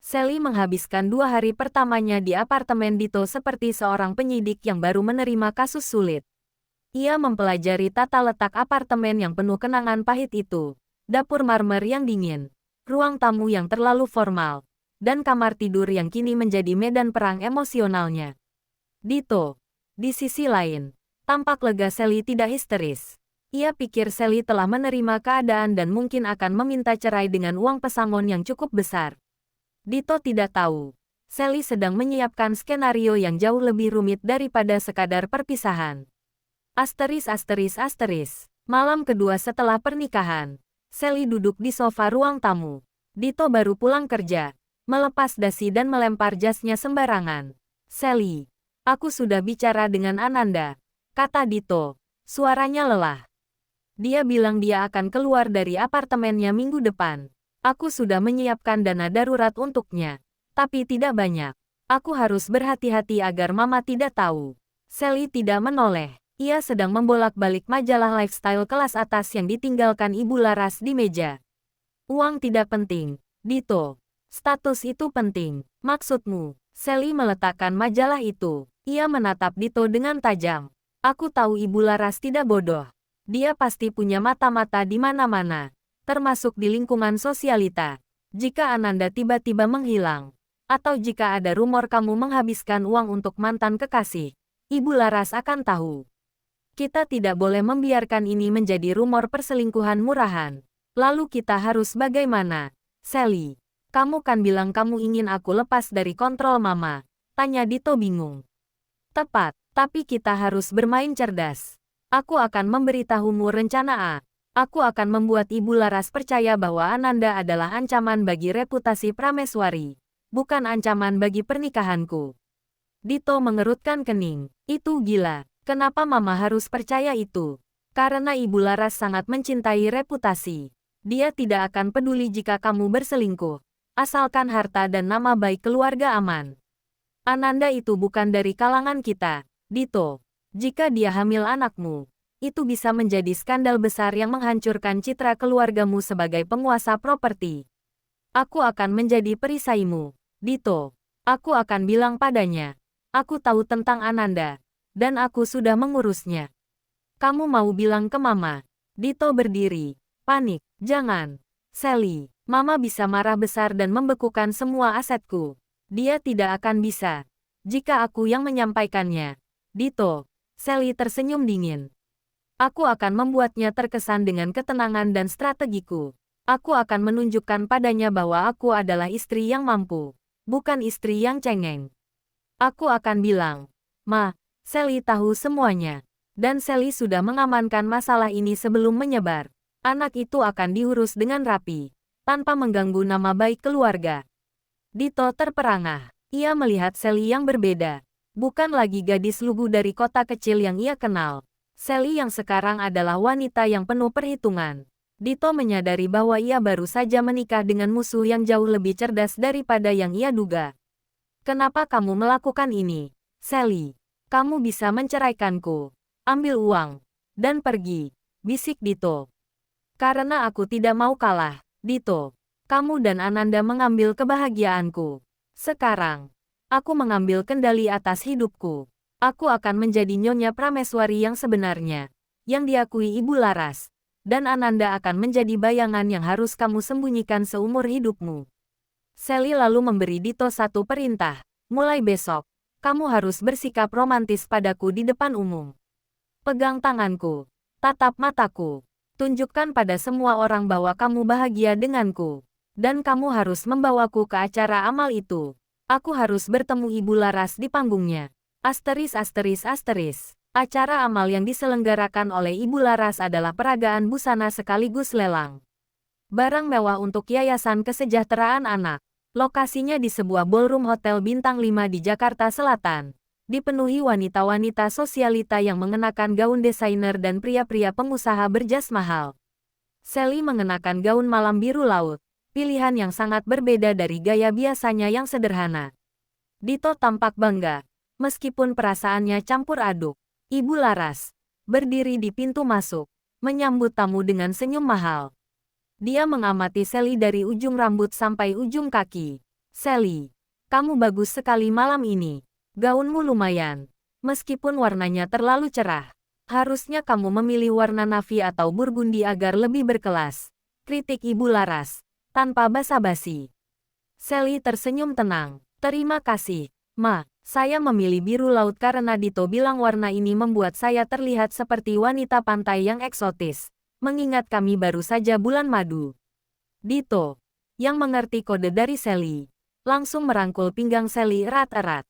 Sally menghabiskan 2 hari pertamanya di apartemen Dito seperti seorang penyidik yang baru menerima kasus sulit. Ia mempelajari tata letak apartemen yang penuh kenangan pahit itu, dapur marmer yang dingin, ruang tamu yang terlalu formal, dan kamar tidur yang kini menjadi medan perang emosionalnya. Dito, di sisi lain, tampak lega Sally tidak histeris. Ia pikir Sally telah menerima keadaan dan mungkin akan meminta cerai dengan uang pesangon yang cukup besar. Dito tidak tahu. Sally sedang menyiapkan skenario yang jauh lebih rumit daripada sekadar perpisahan. Asteris. Malam kedua setelah pernikahan. Sally duduk di sofa ruang tamu. Dito baru pulang kerja. Melepas dasi dan melempar jasnya sembarangan. Sally, aku sudah bicara dengan Ananda, kata Dito. Suaranya lelah. Dia bilang dia akan keluar dari apartemennya minggu depan. Aku sudah menyiapkan dana darurat untuknya. Tapi tidak banyak. Aku harus berhati-hati agar Mama tidak tahu. Sally tidak menoleh. Ia sedang membolak-balik majalah lifestyle kelas atas yang ditinggalkan Ibu Laras di meja. Uang tidak penting, Dito. Status itu penting. Maksudmu? Sally meletakkan majalah itu. Ia menatap Dito dengan tajam. Aku tahu Ibu Laras tidak bodoh. Dia pasti punya mata-mata di mana-mana, termasuk di lingkungan sosialita. Jika Ananda tiba-tiba menghilang, atau jika ada rumor kamu menghabiskan uang untuk mantan kekasih, Ibu Laras akan tahu. Kita tidak boleh membiarkan ini menjadi rumor perselingkuhan murahan. Lalu kita harus bagaimana? Sally, kamu kan bilang kamu ingin aku lepas dari kontrol Mama, tanya Dito bingung. Tepat, tapi kita harus bermain cerdas. Aku akan memberitahumu rencana A. Aku akan membuat Ibu Laras percaya bahwa Ananda adalah ancaman bagi reputasi Prameswari, bukan ancaman bagi pernikahanku. Dito mengerutkan kening. Itu gila. Kenapa Mama harus percaya itu? Karena Ibu Laras sangat mencintai reputasi. Dia tidak akan peduli jika kamu berselingkuh, asalkan harta dan nama baik keluarga aman. Ananda itu bukan dari kalangan kita, Dito. Jika dia hamil anakmu, itu bisa menjadi skandal besar yang menghancurkan citra keluargamu sebagai penguasa properti. Aku akan menjadi perisaimu, Dito. Aku akan bilang padanya. Aku tahu tentang Ananda, dan aku sudah mengurusnya. Kamu mau bilang ke Mama? Dito berdiri. Panik. Jangan. Sally, Mama bisa marah besar dan membekukan semua asetku. Dia tidak akan bisa. Jika aku yang menyampaikannya. Dito. Sally tersenyum dingin. Aku akan membuatnya terkesan dengan ketenangan dan strategiku. Aku akan menunjukkan padanya bahwa aku adalah istri yang mampu, bukan istri yang cengeng. Aku akan bilang, Ma, Sally tahu semuanya. Dan Sally sudah mengamankan masalah ini sebelum menyebar. Anak itu akan diurus dengan rapi, tanpa mengganggu nama baik keluarga. Dito terperangah. Ia melihat Sally yang berbeda. Bukan lagi gadis lugu dari kota kecil yang ia kenal. Sally yang sekarang adalah wanita yang penuh perhitungan. Dito menyadari bahwa ia baru saja menikah dengan musuh yang jauh lebih cerdas daripada yang ia duga. Kenapa kamu melakukan ini, Sally? Kamu bisa menceraikanku, ambil uang, dan pergi, bisik Dito. Karena aku tidak mau kalah, Dito. Kamu dan Ananda mengambil kebahagiaanku. Sekarang, aku mengambil kendali atas hidupku. Aku akan menjadi Nyonya Prameswari yang sebenarnya, yang diakui Ibu Laras. Dan Ananda akan menjadi bayangan yang harus kamu sembunyikan seumur hidupmu. Sally lalu memberi Dito satu perintah. Mulai besok, kamu harus bersikap romantis padaku di depan umum. Pegang tanganku, tatap mataku, tunjukkan pada semua orang bahwa kamu bahagia denganku. Dan kamu harus membawaku ke acara amal itu. Aku harus bertemu Ibu Laras di panggungnya. Asteris. Acara amal yang diselenggarakan oleh Ibu Laras adalah peragaan busana sekaligus lelang. Barang mewah untuk Yayasan Kesejahteraan Anak. Lokasinya di sebuah ballroom hotel bintang 5 di Jakarta Selatan. Dipenuhi wanita-wanita sosialita yang mengenakan gaun desainer dan pria-pria pengusaha berjas mahal. Sally mengenakan gaun malam biru laut. Pilihan yang sangat berbeda dari gaya biasanya yang sederhana. Dito tampak bangga, meskipun perasaannya campur aduk. Ibu Laras berdiri di pintu masuk, menyambut tamu dengan senyum mahal. Dia mengamati Sally dari ujung rambut sampai ujung kaki. Sally, kamu bagus sekali malam ini. Gaunmu lumayan. Meskipun warnanya terlalu cerah. Harusnya kamu memilih warna navy atau burgundi agar lebih berkelas. Kritik Ibu Laras, tanpa basa-basi. Sally tersenyum tenang. Terima kasih, Ma. Saya memilih biru laut karena Dito bilang warna ini membuat saya terlihat seperti wanita pantai yang eksotis. Mengingat kami baru saja bulan madu. Dito, yang mengerti kode dari Sally, langsung merangkul pinggang Sally erat-erat.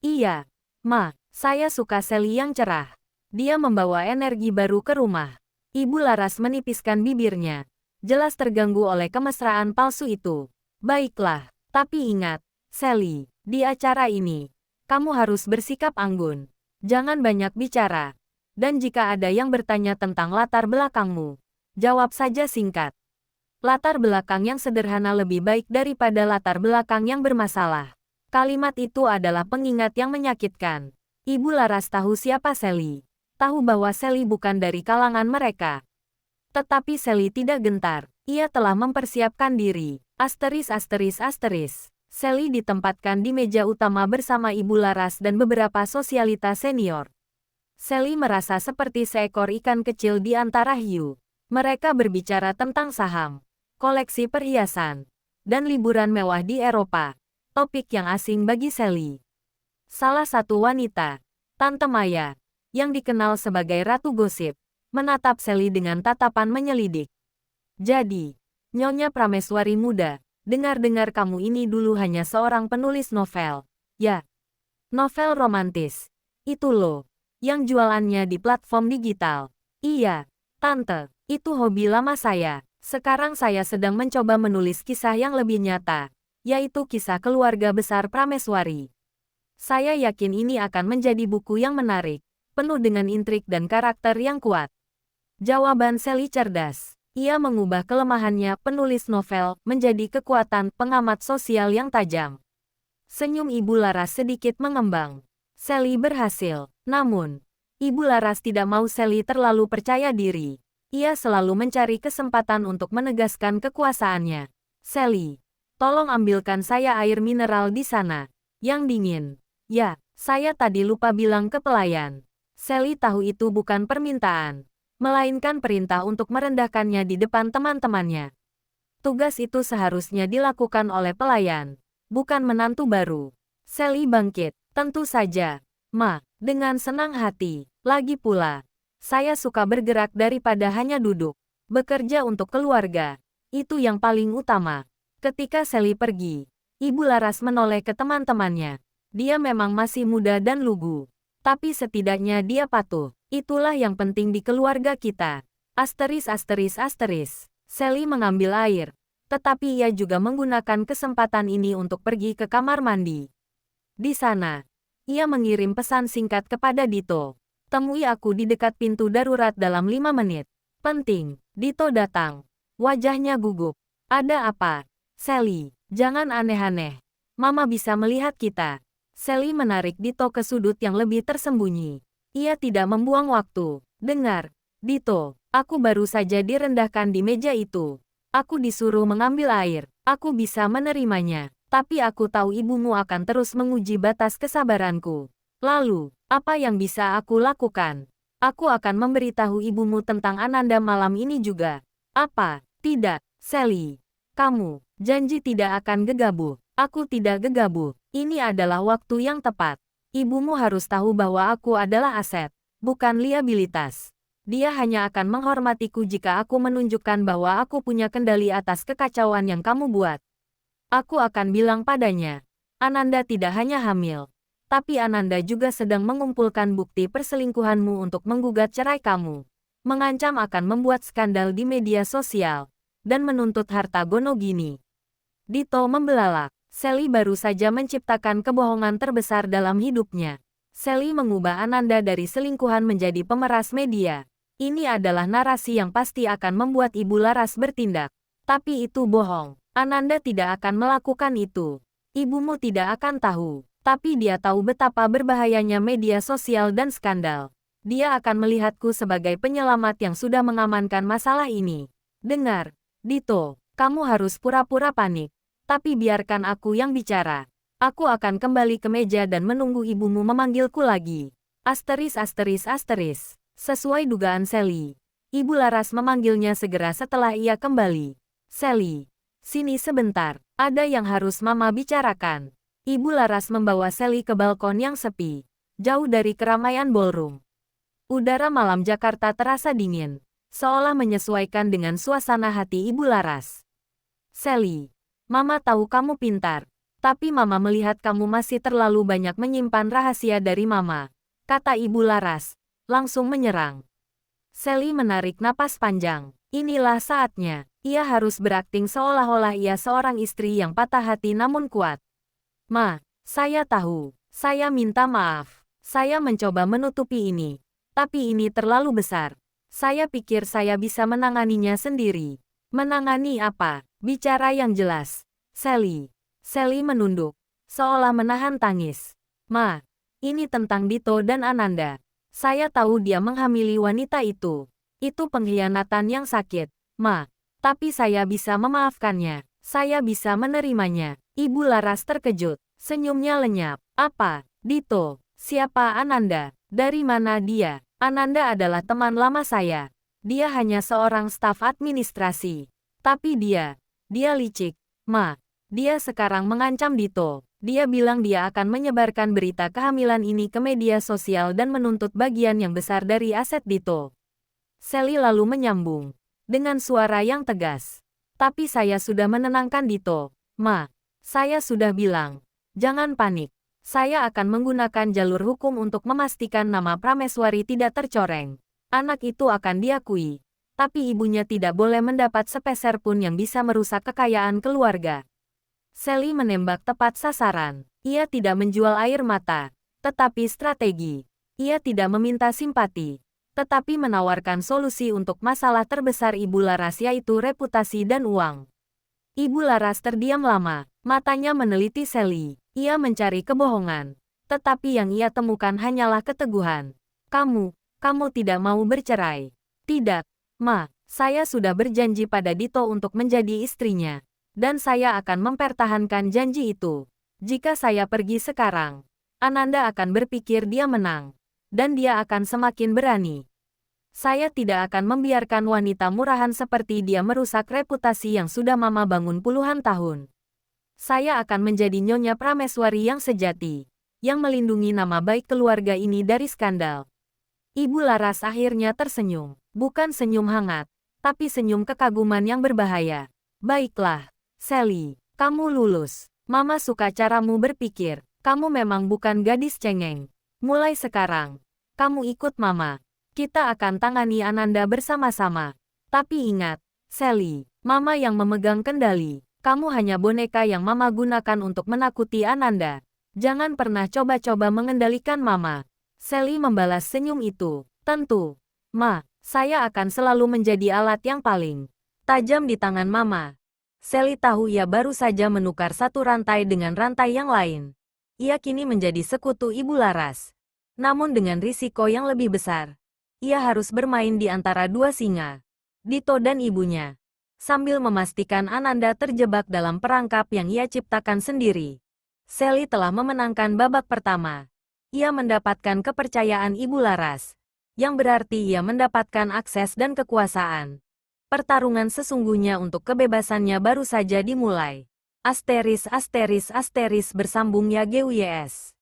Iya, Ma, saya suka Sally yang cerah. Dia membawa energi baru ke rumah. Ibu Laras menipiskan bibirnya. Jelas terganggu oleh kemesraan palsu itu. Baiklah, tapi ingat, Sally, di acara ini, kamu harus bersikap anggun. Jangan banyak bicara. Dan jika ada yang bertanya tentang latar belakangmu, jawab saja singkat. Latar belakang yang sederhana lebih baik daripada latar belakang yang bermasalah. Kalimat itu adalah pengingat yang menyakitkan. Ibu Laras tahu siapa Sally. Tahu bahwa Sally bukan dari kalangan mereka. Tetapi Sally tidak gentar. Ia telah mempersiapkan diri. Asteris asteris asteris. Sally ditempatkan di meja utama bersama Ibu Laras dan beberapa sosialita senior. Sally merasa seperti seekor ikan kecil di antara hiu. Mereka berbicara tentang saham, koleksi perhiasan, dan liburan mewah di Eropa. Topik yang asing bagi Sally. Salah satu wanita, Tante Maya, yang dikenal sebagai Ratu Gosip, menatap Sally dengan tatapan menyelidik. Jadi, Nyonya Prameswari muda, dengar-dengar kamu ini dulu hanya seorang penulis novel. Ya, novel romantis. Itu loh, yang jualannya di platform digital. Iya, Tante, itu hobi lama saya. Sekarang saya sedang mencoba menulis kisah yang lebih nyata, yaitu kisah keluarga besar Prameswari. Saya yakin ini akan menjadi buku yang menarik, penuh dengan intrik dan karakter yang kuat. Jawaban Sally cerdas. Ia mengubah kelemahannya penulis novel menjadi kekuatan pengamat sosial yang tajam. Senyum Ibu Laras sedikit mengembang. Sally berhasil. Namun, Ibu Laras tidak mau Sally terlalu percaya diri. Ia selalu mencari kesempatan untuk menegaskan kekuasaannya. Sally, tolong ambilkan saya air mineral di sana. Yang dingin. Ya, saya tadi lupa bilang ke pelayan. Sally tahu itu bukan permintaan, melainkan perintah untuk merendahkannya di depan teman-temannya. Tugas itu seharusnya dilakukan oleh pelayan, bukan menantu baru. Sally bangkit. Tentu saja, Ma, dengan senang hati. Lagi pula, saya suka bergerak daripada hanya duduk. Bekerja untuk keluarga, itu yang paling utama. Ketika Sally pergi, Ibu Laras menoleh ke teman-temannya. Dia memang masih muda dan lugu, tapi setidaknya dia patuh. Itulah yang penting di keluarga kita. Asteris asteris asteris. Sally mengambil air, tetapi ia juga menggunakan kesempatan ini untuk pergi ke kamar mandi. Di sana, ia mengirim pesan singkat kepada Dito. Temui aku di dekat pintu darurat dalam 5 menit. Penting. Dito datang. Wajahnya gugup. Ada apa? Sally, jangan aneh-aneh. Mama bisa melihat kita. Sally menarik Dito ke sudut yang lebih tersembunyi. Ia tidak membuang waktu. Dengar, Dito, aku baru saja direndahkan di meja itu. Aku disuruh mengambil air. Aku bisa menerimanya. Tapi aku tahu ibumu akan terus menguji batas kesabaranku. Lalu, apa yang bisa aku lakukan? Aku akan memberitahu ibumu tentang Ananda malam ini juga. Apa? Tidak, Sally. Kamu, janji tidak akan gegabah. Aku tidak gegabah. Ini adalah waktu yang tepat. Ibumu harus tahu bahwa aku adalah aset, bukan liabilitas. Dia hanya akan menghormatiku jika aku menunjukkan bahwa aku punya kendali atas kekacauan yang kamu buat. Aku akan bilang padanya, Ananda tidak hanya hamil, tapi Ananda juga sedang mengumpulkan bukti perselingkuhanmu untuk menggugat cerai kamu. Mengancam akan membuat skandal di media sosial, dan menuntut harta Gonogini. Dito membelalak. Sally baru saja menciptakan kebohongan terbesar dalam hidupnya. Sally mengubah Ananda dari selingkuhan menjadi pemeras media. Ini adalah narasi yang pasti akan membuat Ibu Laras bertindak. Tapi itu bohong. Ananda tidak akan melakukan itu. Ibumu tidak akan tahu. Tapi dia tahu betapa berbahayanya media sosial dan skandal. Dia akan melihatku sebagai penyelamat yang sudah mengamankan masalah ini. Dengar, Dito, kamu harus pura-pura panik. Tapi biarkan aku yang bicara. Aku akan kembali ke meja dan menunggu ibumu memanggilku lagi. Asteris asteris asteris. Sesuai dugaan Sally. Ibu Laras memanggilnya segera setelah ia kembali. Sally, sini sebentar. Ada yang harus Mama bicarakan. Ibu Laras membawa Sally ke balkon yang sepi, jauh dari keramaian ballroom. Udara malam Jakarta terasa dingin, seolah menyesuaikan dengan suasana hati Ibu Laras. Sally, Mama tahu kamu pintar, tapi Mama melihat kamu masih terlalu banyak menyimpan rahasia dari Mama, kata Ibu Laras, langsung menyerang. Sally menarik napas panjang. Inilah saatnya. Ia harus berakting seolah-olah ia seorang istri yang patah hati namun kuat. Ma, saya tahu. Saya minta maaf. Saya mencoba menutupi ini. Tapi ini terlalu besar. Saya pikir saya bisa menanganinya sendiri. Menangani apa? Bicara yang jelas. Sally. Sally menunduk, seolah menahan tangis. Ma, ini tentang Dito dan Ananda. Saya tahu dia menghamili wanita itu. Itu pengkhianatan yang sakit, Ma. Tapi saya bisa memaafkannya. Saya bisa menerimanya. Ibu Laras terkejut. Senyumnya lenyap. Apa? Dito? Siapa Ananda? Dari mana dia? Ananda adalah teman lama saya. Dia hanya seorang staf administrasi. Tapi dia licik, Ma. Dia sekarang mengancam Dito. Dia bilang dia akan menyebarkan berita kehamilan ini ke media sosial dan menuntut bagian yang besar dari aset Dito. Sally lalu menyambung, dengan suara yang tegas. Tapi saya sudah menenangkan Dito. Ma, saya sudah bilang, jangan panik. Saya akan menggunakan jalur hukum untuk memastikan nama Prameswari tidak tercoreng. Anak itu akan diakui. Tapi ibunya tidak boleh mendapat sepeser pun yang bisa merusak kekayaan keluarga. Sally menembak tepat sasaran. Ia tidak menjual air mata, tetapi strategi. Ia tidak meminta simpati, tetapi menawarkan solusi untuk masalah terbesar Ibu Laras yaitu reputasi dan uang. Ibu Laras terdiam lama, matanya meneliti Sally. Ia mencari kebohongan, tetapi yang ia temukan hanyalah keteguhan. Kamu tidak mau bercerai. Tidak, Ma, saya sudah berjanji pada Dito untuk menjadi istrinya. Dan saya akan mempertahankan janji itu. Jika saya pergi sekarang, Ananda akan berpikir dia menang. Dan dia akan semakin berani. Saya tidak akan membiarkan wanita murahan seperti dia merusak reputasi yang sudah Mama bangun puluhan tahun. Saya akan menjadi Nyonya Prameswari yang sejati, yang melindungi nama baik keluarga ini dari skandal. Ibu Laras akhirnya tersenyum. Bukan senyum hangat, tapi senyum kekaguman yang berbahaya. Baiklah. Sally, kamu lulus. Mama suka caramu berpikir. Kamu memang bukan gadis cengeng. Mulai sekarang, kamu ikut Mama. Kita akan tangani Ananda bersama-sama. Tapi ingat, Sally, Mama yang memegang kendali. Kamu hanya boneka yang Mama gunakan untuk menakuti Ananda. Jangan pernah coba-coba mengendalikan Mama. Sally membalas senyum itu. Tentu, Ma, saya akan selalu menjadi alat yang paling tajam di tangan Mama. Sally tahu ia baru saja menukar satu rantai dengan rantai yang lain. Ia kini menjadi sekutu Ibu Laras. Namun dengan risiko yang lebih besar. Ia harus bermain di antara dua singa, Dito dan ibunya. Sambil memastikan Ananda terjebak dalam perangkap yang ia ciptakan sendiri. Sally telah memenangkan babak pertama. Ia mendapatkan kepercayaan Ibu Laras. Yang berarti ia mendapatkan akses dan kekuasaan. Pertarungan sesungguhnya untuk kebebasannya baru saja dimulai. Asteris asteris asteris bersambung ya GWS.